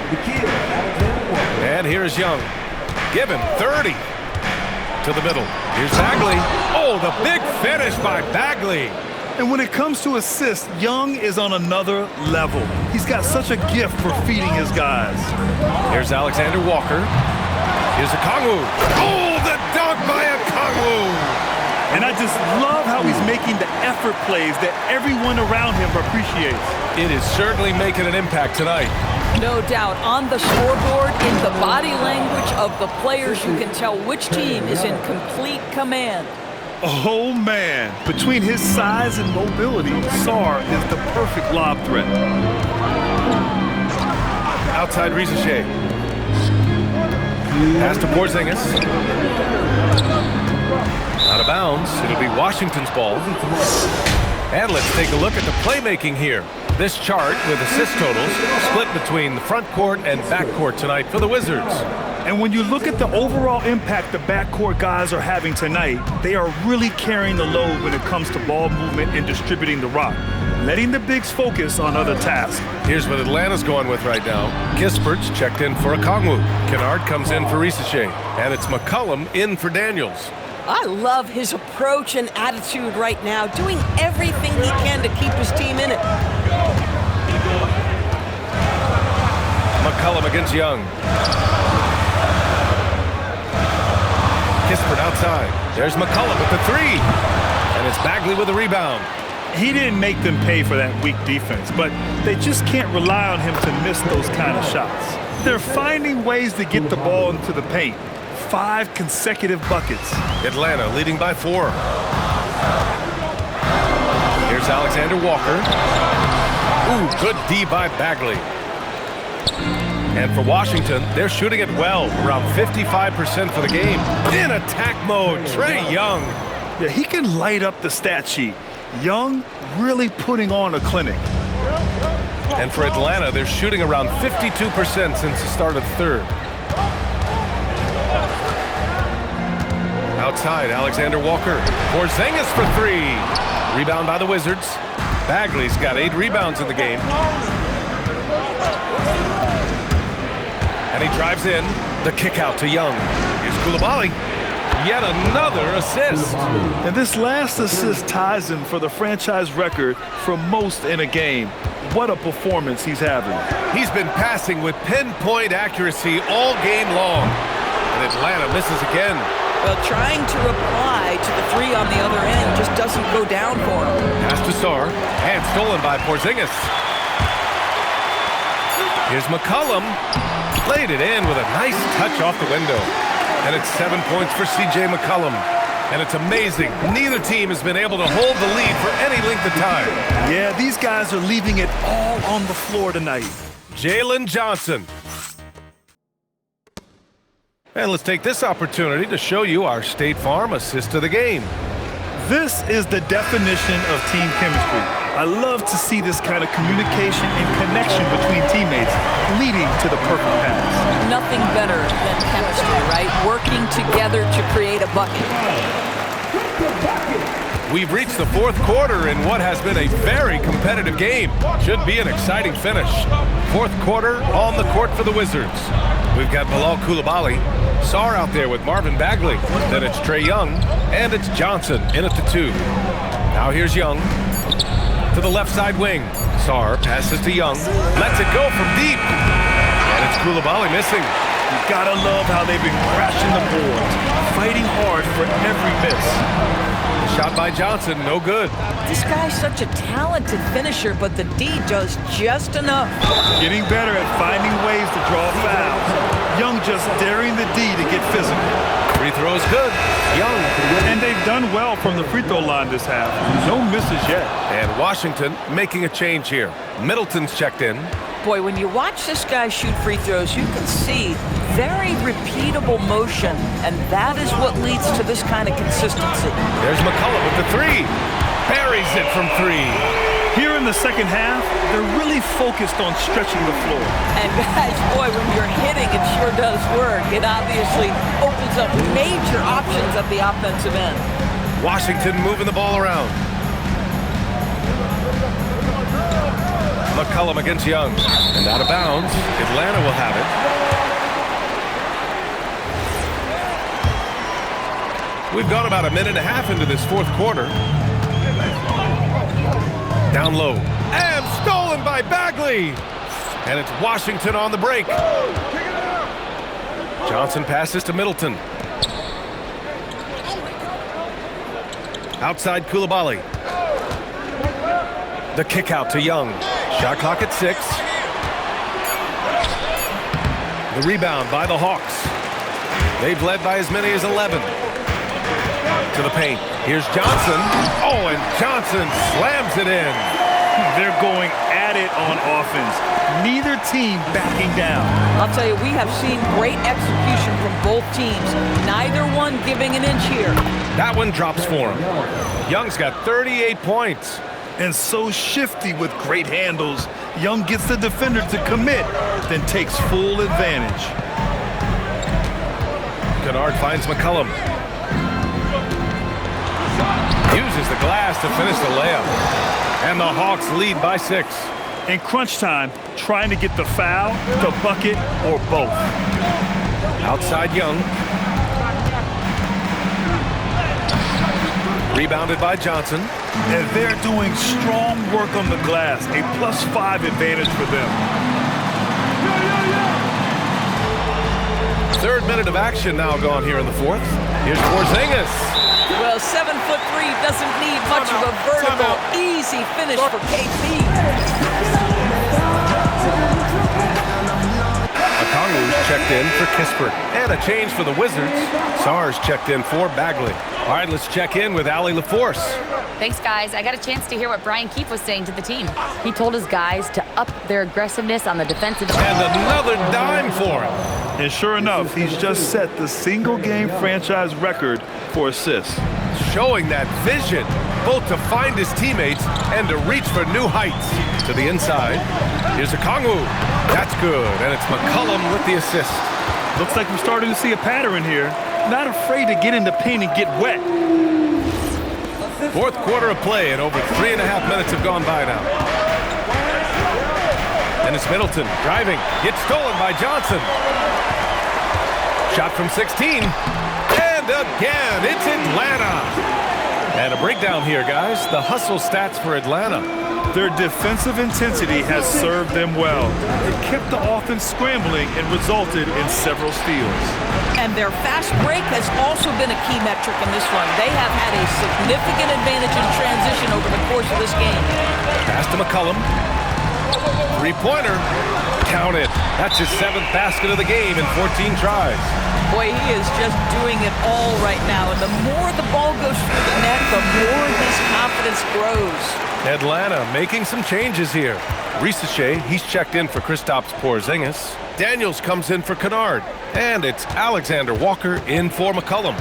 Speaker 5: the kid, Alexander Walker.
Speaker 1: And here's Young. Given 30. To the middle. Here's Bagley. Oh, the big finish by Bagley.
Speaker 3: And when it comes to assists, Young is on another level. He's got such a gift for feeding his guys.
Speaker 1: Here's Alexander Walker. Here's Okongwu. Oh, the dunk by Okongwu.
Speaker 3: And I just love how he's making the effort plays that everyone around him appreciates.
Speaker 1: It is certainly making an impact tonight.
Speaker 2: No doubt. On the scoreboard, in the body language of the players, you can tell which team is in complete command.
Speaker 3: Oh, man. Between his size and mobility, Sarr is the perfect lob threat.
Speaker 1: Outside Rizachet. Pass to Porzingis. Out of bounds. It'll be Washington's ball. And let's take a look at the playmaking here. This chart with assist totals split between the front court and back court tonight for the Wizards.
Speaker 3: And when you look at the overall impact the backcourt guys are having tonight, they are really carrying the load when it comes to ball movement and distributing the rock, letting the bigs focus on other tasks.
Speaker 1: Here's what Atlanta's going with right now. Kispert's checked in for Okongwu. Kennard comes in for Rizachet. And it's McCollum in for Daniels.
Speaker 8: I love his approach and attitude right now, doing everything he can to keep his team in it.
Speaker 1: McCollum against Young. Kispert outside. There's McCollum with the 3. And it's Bagley with the rebound.
Speaker 3: He didn't make them pay for that weak defense, but they just can't rely on him to miss those kind of shots. They're finding ways to get the ball into the paint. 5 consecutive buckets.
Speaker 1: Atlanta leading by 4. Here's Alexander Walker. Ooh, good D by Bagley. And for Washington, they're shooting it well, around 55% for the game. In attack mode, Trae Young.
Speaker 3: Yeah, he can light up the stat sheet. Young really putting on a clinic.
Speaker 1: And for Atlanta, they're shooting around 52% since the start of the third. Outside, Alexander Walker. Porzingis for three. Rebound by the Wizards. Bagley's got 8 rebounds in the game. And he drives in. The kick out to Young. Here's Coulibaly. Yet another assist.
Speaker 3: And this last assist ties him for the franchise record for most in a game. What a performance he's having.
Speaker 1: He's been passing with pinpoint accuracy all game long. And Atlanta misses again.
Speaker 2: Well, trying to reply to the three on the other end just doesn't go down for him.
Speaker 1: Pass to Sarr, and stolen by Porzingis. Here's McCollum. Played it in with a nice touch off the window. And it's 7 points for C.J. McCollum. And it's amazing. Neither team has been able to hold the lead for any length of time.
Speaker 3: Yeah, these guys are leaving it all on the floor tonight.
Speaker 1: Jalen Johnson. And let's take this opportunity to show you our State Farm assist of the game.
Speaker 3: This is the definition of team chemistry. I love to see this kind of communication and connection between teammates leading to the perfect pass.
Speaker 2: Nothing better than chemistry, right? Working together to create a bucket.
Speaker 1: We've reached the fourth quarter in what has been a very competitive game. Should be an exciting finish. Fourth quarter on the court for the Wizards. We've got Bilal Coulibaly, Sarr out there with Marvin Bagley. Then it's Trae Young, and it's Johnson in at the 2. Now here's Young to the left side wing. Sarr passes to Young, lets it go from deep. And it's Coulibaly missing.
Speaker 3: You gotta love how they've been crashing the boards, fighting hard for every miss.
Speaker 1: Shot by Johnson, no good.
Speaker 2: This guy's such a talented finisher, but the D does just enough.
Speaker 3: Getting better at finding ways to draw fouls. Young just daring the D to get physical.
Speaker 1: Free throw's good. Young.
Speaker 3: And they've done well from the free throw line this half. No misses yet.
Speaker 1: And Washington making a change here. Middleton's checked in.
Speaker 2: Boy, when you watch this guy shoot free throws, you can see very repeatable motion, and that is what leads to this kind of consistency.
Speaker 1: There's McCollum with the 3. Buries it from 3.
Speaker 3: Here in the second half, they're really focused on stretching the floor.
Speaker 2: And guys, boy, when you're hitting, it sure does work. It obviously opens up major options at the offensive end.
Speaker 1: Washington moving the ball around. McCollum against Young. And out of bounds. Atlanta will have it. We've gone about a minute and a half into this fourth quarter. Down low. And stolen by Bagley. And it's Washington on the break. Johnson passes to Middleton. Outside Coulibaly. The kick out to Young. Shot clock at 6. The rebound by the Hawks. They've led by as many as 11. To the paint. Here's Johnson. Oh, and Johnson slams it in.
Speaker 3: They're going at it on offense. Neither team backing down.
Speaker 2: I'll tell you, we have seen great execution from both teams. Neither one giving an inch here.
Speaker 1: That one drops for him. Young's got 38 points.
Speaker 3: And so shifty with great handles. Young gets the defender to commit, then takes full advantage.
Speaker 1: Kennard finds McCollum. Uses the glass to finish the layup. And the Hawks lead by 6.
Speaker 3: In crunch time, trying to get the foul, the bucket, or both.
Speaker 1: Outside Young. Rebounded by Johnson.
Speaker 3: And they're doing strong work on the glass. A +5 advantage for them.
Speaker 1: Third minute of action now gone here in the fourth. Here's Porzingis.
Speaker 2: Well, 7'3" doesn't need much of a vertical, easy finish for KP.
Speaker 1: Okongwu's checked in for Kispert. And a change for the Wizards. Sarr's checked in for Bagley. All right, let's check in with Allie LaForce.
Speaker 4: Thanks, guys. I got a chance to hear what Brian Keefe was saying to the team. He told his guys to up their aggressiveness on the defensive end.
Speaker 1: And another dime for him.
Speaker 3: And sure enough, he's just set the single-game franchise record for assists.
Speaker 1: Showing that vision, both to find his teammates and to reach for new heights. To the inside, here's Okongwu. That's good, and it's McCollum with the assist.
Speaker 3: Looks like we're starting to see a pattern here. not afraid to get in the paint and get wet.
Speaker 1: Fourth quarter of play, and over 3.5 minutes have gone by now. Dennis Middleton driving, gets stolen by Johnson. Shot from 16, and again, it's Atlanta. And a breakdown here, guys. The hustle stats for Atlanta.
Speaker 3: Their defensive intensity has served them well. It kept the offense scrambling and resulted in several steals.
Speaker 2: And their fast break has also been a key metric in this one. They have had a significant advantage in transition over the course of this game.
Speaker 1: Pass to McCollum. Three-pointer. Count it. That's his 7th basket of the game in 14 tries.
Speaker 2: Boy, he is just doing it all right now. And the more the ball goes through the net, the more his confidence grows.
Speaker 1: Atlanta making some changes here. Risache, he's checked in for Kristaps Porzingis. Daniels comes in for Kennard. And it's Alexander Walker in for McCollum.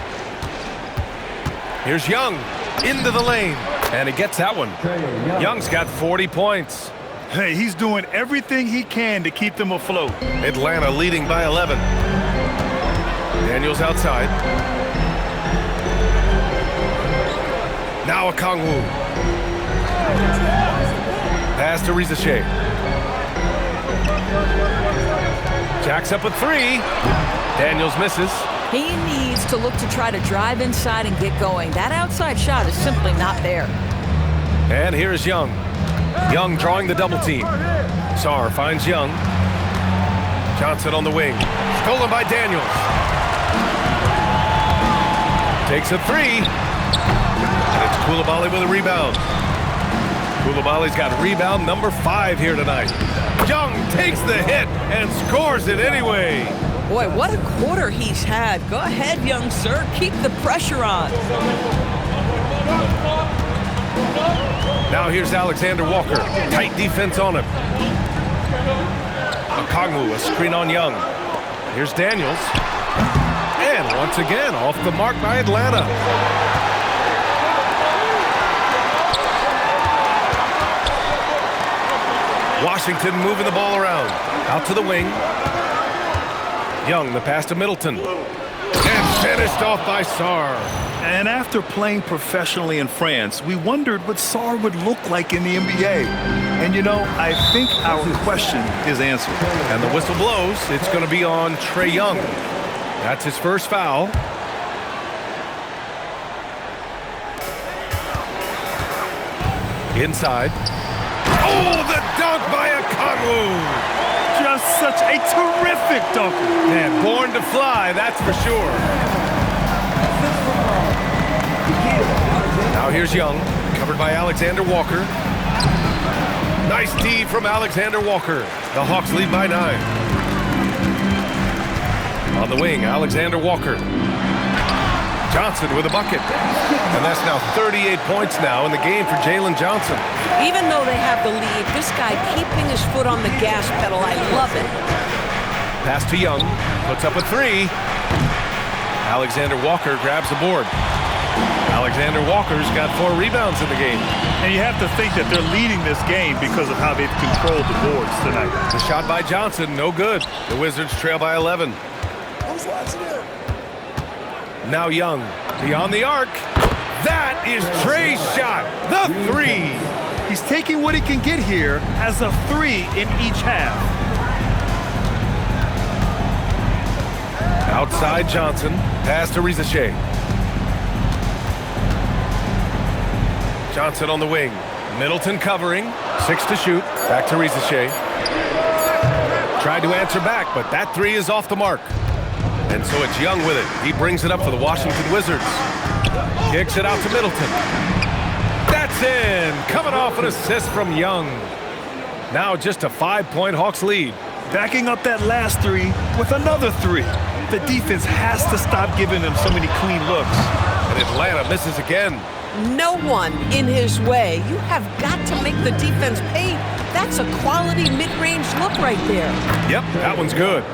Speaker 1: Here's Young into the lane. And he gets that one. Young's got 40 points.
Speaker 3: Hey, he's doing everything he can to keep them afloat.
Speaker 1: Atlanta leading by 11. Daniels outside. Now Okongwu. Pass to Risache. Jacks up a 3. Daniels misses.
Speaker 2: He needs to look to try to drive inside and get going. That outside shot is simply not there.
Speaker 1: And here's Young. Young drawing the double team. Sarr finds Young. Johnson on the wing. Stolen by Daniels. Takes a 3. And it's Coulibaly with a rebound. Coulibaly's got rebound number 5 here tonight. Young takes the hit and scores it anyway.
Speaker 2: Boy, what a quarter he's had. Go ahead, young sir. Keep the pressure on.
Speaker 1: Now here's Alexander Walker. Tight defense on him. Okongwu, a screen on Young. Here's Daniels. And once again, off the mark by Atlanta. Washington moving the ball around. Out to the wing. Young, the pass to Middleton. And finished off by Sarr.
Speaker 3: And after playing professionally in France, we wondered what Sarr would look like in the NBA. And you know, I think our question is answered.
Speaker 1: And the whistle blows. It's going to be on Trae Young. That's his first foul. Inside. Oh, the dunk by Okongwu.
Speaker 3: Just such a terrific dunker.
Speaker 1: Man, born to fly, that's for sure. Now here's Young, covered by Alexander Walker. Nice D from Alexander Walker. The Hawks lead by 9. On the wing, Alexander Walker. Johnson with a bucket. And that's now 38 points now in the game for Jalen Johnson.
Speaker 2: Even though they have the lead, this guy keeping his foot on the gas pedal, I love it.
Speaker 1: Pass to Young, puts up a 3. Alexander Walker grabs the board. Alexander Walker's got 4 rebounds in the game.
Speaker 3: And you have to think that they're leading this game because of how they've controlled the boards tonight.
Speaker 1: The shot by Johnson, no good. The Wizards trail by 11.
Speaker 5: Who's watching it?
Speaker 1: Now Young, beyond the arc. That is Trae's shot, the 3.
Speaker 3: He's taking what he can get here as a 3 in each half.
Speaker 1: Outside Johnson, pass to Risache. Johnson on the wing. Middleton covering. 6 to shoot. Back to Risache. Tried to answer back, but that 3 is off the mark. And so it's Young with it. He brings it up for the Washington Wizards. Kicks it out to Middleton. That's in. Coming off an assist from Young. Now just a 5-point Hawks lead.
Speaker 3: Backing up that last 3 with another 3. The defense has to stop giving them so many clean looks.
Speaker 1: And Atlanta misses again.
Speaker 2: No one in his way. You have got to make the defense pay. That's a quality mid-range look right there.
Speaker 1: Yep, that one's good.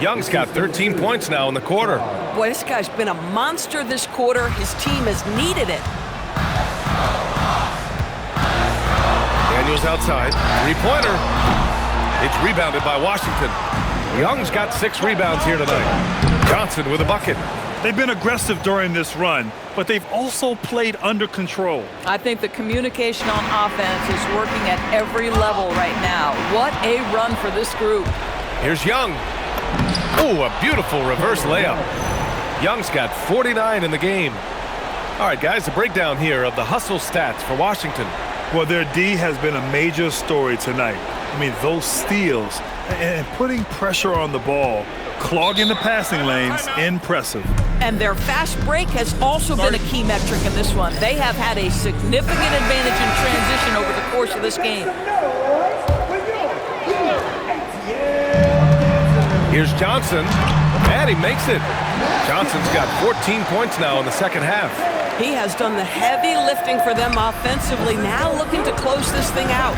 Speaker 1: Young's got 13 points now in the quarter.
Speaker 2: Boy, this guy's been a monster this quarter. His team has needed it.
Speaker 1: Daniels outside. 3-pointer. It's rebounded by Washington. Young's got 6 rebounds here tonight. Johnson with a bucket.
Speaker 3: They've been aggressive during this run, but they've also played under control.
Speaker 2: I think the communication on offense is working at every level right now. What a run for this group.
Speaker 1: Here's Young. Oh, a beautiful reverse layup. Young's got 49 in the game. All right, guys, a breakdown here of the hustle stats for Washington.
Speaker 3: Well, their D has been a major story tonight. I mean, those steals and putting pressure on the ball, clogging the passing lanes, impressive.
Speaker 2: And their fast break has also been a key metric in this one. They have had a significant advantage in transition over the course of this game.
Speaker 1: Here's Johnson, and he makes it. Johnson's got 14 points now in the second half.
Speaker 8: He has done the heavy lifting for them offensively, now looking to close this thing out.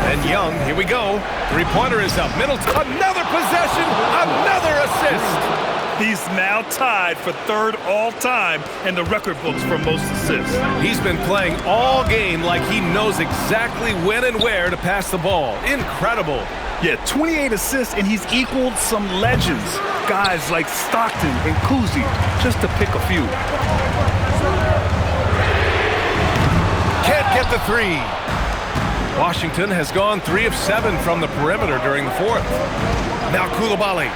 Speaker 1: And Young, here we go. Three-pointer is up. Middleton, another possession, another assist.
Speaker 3: He's now tied for third all-time in the record books for most assists.
Speaker 1: He's been playing all game like he knows exactly when and where to pass the ball. Incredible.
Speaker 3: Yeah, 28 assists, and he's equaled some legends. Guys like Stockton and Kuzi, just to pick a few.
Speaker 1: Can't get the three. Washington has gone 3 of 7 from the perimeter during the fourth. Now Coulibaly.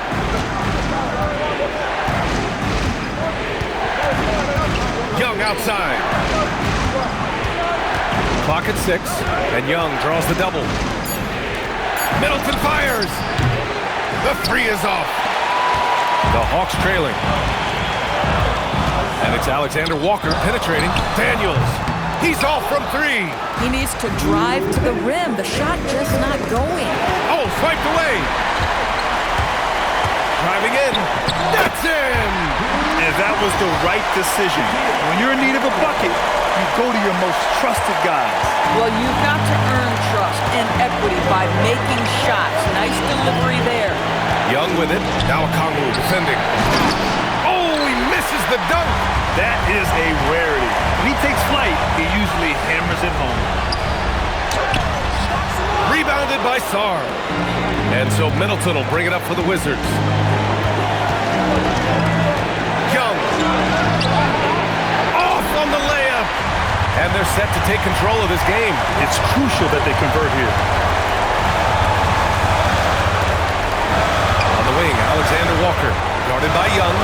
Speaker 1: Young outside. Clock at 6, and Young draws the double. Middleton fires. The three is off. The Hawks trailing. And it's Alexander Walker penetrating. Daniels. He's off from 3.
Speaker 2: He needs to drive to the rim. The shot just not going.
Speaker 1: Oh, swiped away. Driving in. That's in.
Speaker 3: And that was the right decision. When you're in need of a bucket, you go to your most trusted guys.
Speaker 2: Well, you've got to earn trust and equity by making shots. Nice delivery there.
Speaker 1: Young with it. Now Okongwu defending. Oh, he misses the dunk.
Speaker 3: That is a rarity. When he takes flight, he usually hammers it home.
Speaker 1: Rebounded by Sarr. And so Middleton will bring it up for the Wizards. Young. Off on the layup. And they're set to take control of this game.
Speaker 3: It's crucial that they convert here.
Speaker 1: On the wing, Alexander Walker. Guarded by Young.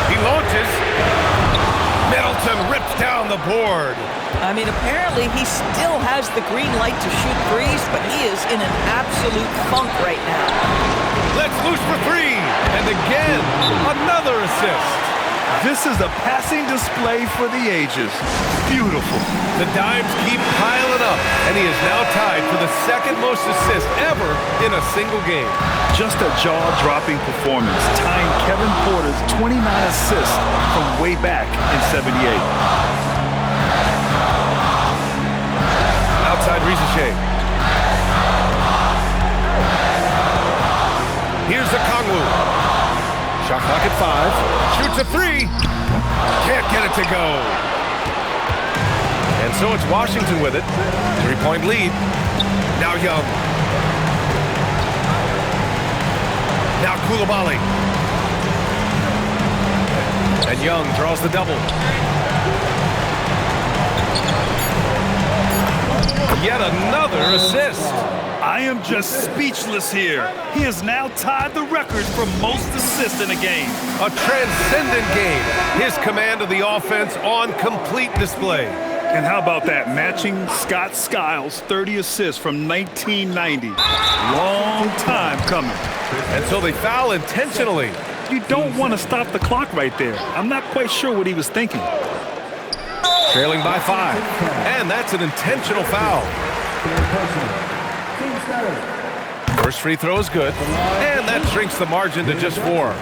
Speaker 1: He launches. Middleton rips down the board.
Speaker 2: I mean, apparently he still has the green light to shoot threes, but he is in an absolute funk right now.
Speaker 1: Let's loose for 3. And again, another assist.
Speaker 3: This is a passing display for the ages. Beautiful.
Speaker 1: The dimes keep piling up, and he is now tied for the second most assists ever in a single game.
Speaker 3: Just a jaw-dropping performance, tying Kevin Porter's 29 assists from way back in '78.
Speaker 1: Outside Rizachet. Here's Okongwu. Shot clock at 5. Shoots a 3. Can't get it to go. And so it's Washington with it. 3-point lead. Now Young. Now Coulibaly. And Young draws the double. Yet another assist.
Speaker 3: I am just speechless here. He has now tied the record for most assists in a game.
Speaker 1: A transcendent game. His command of the offense on complete display.
Speaker 3: And how about that, matching Scott Skiles' 30 assists from 1990. Long time coming.
Speaker 1: And so they foul intentionally.
Speaker 3: You don't want to stop the clock right there. I'm not quite sure what he was thinking.
Speaker 1: Trailing by 5. And that's an intentional foul. First free throw is good. And that shrinks the margin to just 4.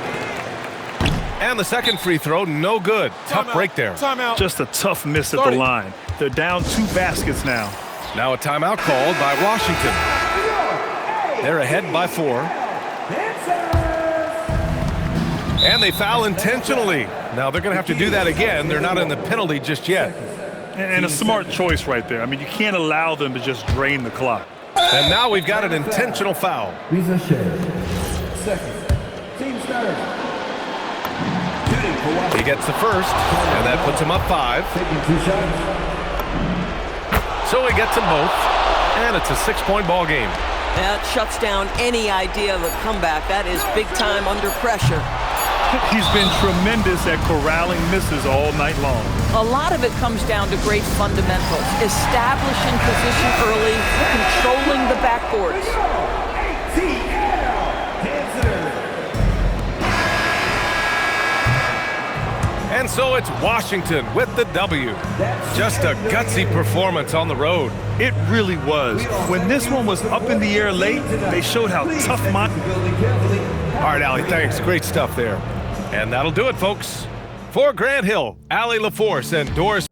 Speaker 1: And the second free throw, no good. Tough break there.
Speaker 5: Timeout.
Speaker 3: Just a tough miss at the line. They're down 2 baskets now.
Speaker 1: Now a timeout called by Washington. They're ahead by 4. And they foul intentionally. Now they're going to have to do that again. They're not in the penalty just yet.
Speaker 3: And a smart choice right there. I mean, you can't allow them to just drain the clock.
Speaker 1: And now we've got an intentional foul.
Speaker 5: Second. Team starter.
Speaker 1: He gets the first, and that puts him up 5. So he gets them both, and it's a 6-point ball game.
Speaker 8: That shuts down any idea of a comeback. That is big time under pressure.
Speaker 3: He's been tremendous at corralling misses all night long.
Speaker 2: A lot of it comes down to great fundamentals. Establishing position early, controlling the backboards.
Speaker 1: And so it's Washington with the W. Just a gutsy performance on the road.
Speaker 3: It really was. When this one was up in the air late, they showed how tough-minded.
Speaker 1: All right, Allie, thanks. Great stuff there. And that'll do it, folks. For Grant Hill, Allie LaForce, and Doris